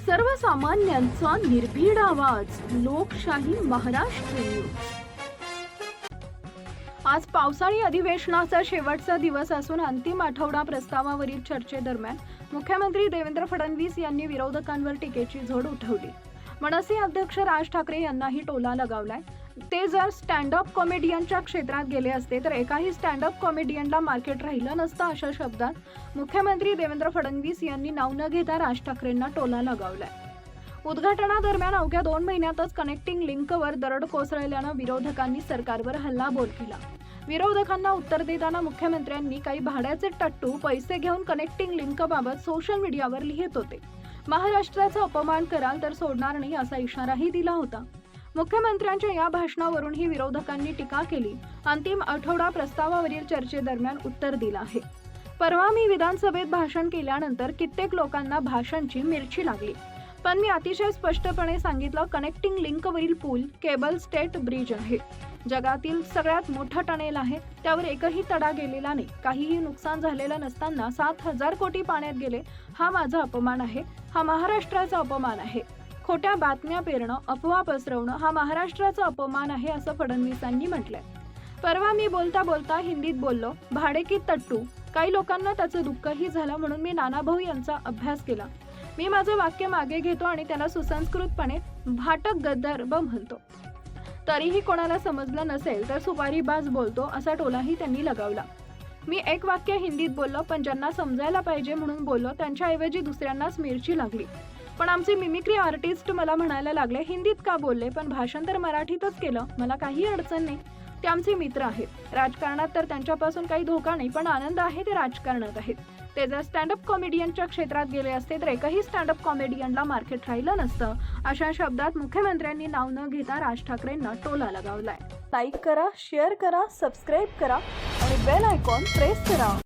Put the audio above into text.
सर्वसामान्यांचा निर्भीड आवाज, लोकशाही महाराष्ट्र न्यूज. आज पावसाळी अधिवेशनाचा शेवटचा दिवस असून अंतिम आठवडा प्रस्तावावरील चर्चेदरम्यान मुख्यमंत्री देवेंद्र फडणवीस यांनी विरोधकांवर टीकेची झोड उठवली. मनसे अध्यक्ष राज ठाकरे यांनाही टोला लगावलाय. ते जर स्टँड अप कॉमेडियनच्या क्षेत्रात गेले असते तर एकाही स्टँड अप कॉमेडियनला मार्केट राहिलं नसतं, अशा शब्दात मुख्यमंत्री देवेंद्र फडणवीस यांनी नाव न घेता राज ठाकरेंना टोला लगावलाय. उद्घाटनादरम्यान अवघ्या 2 महिन्यातच कनेक्टिंग लिंकवर दरड कोसळल्यानं विरोधकांनी सरकारवर हल्लाबोल केला. विरोधकांना उत्तर देताना मुख्यमंत्र्यांनी काही भाड्याचे टट्टू पैसे घेऊन कनेक्टिंग लिंकबाबत सोशल मीडियावर लिहित होते. महाराष्ट्राचा अपमान कराल तर सोडणार नाही, असा इशाराही दिला होता. मुख्यमंत्र्यांच्या या भाषणावरूनही विरोधकांनी टीका केली. अंतिम आठवडा प्रस्तावावरील चर्चेदरम्यान उत्तर दिलं आहे. परवा मी विधानसभेत भाषण केल्यानंतर कित्येक लोकांना भाषणाची मिरची लागली, पण मी अतिशय स्पष्टपणे सांगितलं, कनेक्टिंग लिंकवरील पूल केबल स्टेट ब्रिज आहे. जगातील सगळ्यात मोठा टनेल आहे. त्यावर एकही तडा गेलेला नाही. काहीही नुकसान झालेलं नसताना 7,000 कोटी पाण्यात गेले. हा माझा अपमान आहे. हा महाराष्ट्राचा अपमान आहे. खोट्या बातम्या पेरणं, अफवा पसरवणं हा महाराष्ट्राचा अपमान आहे, असं फडणवीसांनी म्हटलंय. परवा मी बोलता बोलता हिंदीत बोललो, भाडे की तट्टू. काही लोकांना त्याचं दुःखही झालं, म्हणून मी नानाभाऊ यांचा अभ्यास केला. मी माझं वाक्य मागे घेतो आणि त्याला सुसंस्कृतपणे भाटक गद्दार म्हणतो. तरीही कोणाला समजलं नसेल तर सुपारीबाज बोलतो, असा टोलाही त्यांनी लगावला. मी एक वाक्य हिंदीत बोललो, पण ज्यांना समजायला पाहिजे म्हणून बोललो, त्यांच्याऐवजी दुसऱ्यांनाच मिरची लागली. पण आमचे मिमिक्री आर्टिस्ट मला म्हणायला लागले, हिंदीत का बोलले, पण भाषण तर मराठीतच केलं. मला काही अडचण नाही. ते आमचे मित्र आहेत. राजकारणात तर त्यांच्यापासून काही धोका नाही, पण आनंद आहे ते राजकारणात आहेत. ते जर स्टँडअप कॉमेडियनच्या क्षेत्रात गेले असते तर एकही स्टँडअप कॉमेडियनला मार्केट राहिलं नसतं, अशा शब्दात मुख्यमंत्र्यांनी नाव न घेता राज ठाकरेंना टोला लगावलाय. लाईक करा, शेअर करा, सबस्क्राईब करा आणि बेल आयकॉन प्रेस करा.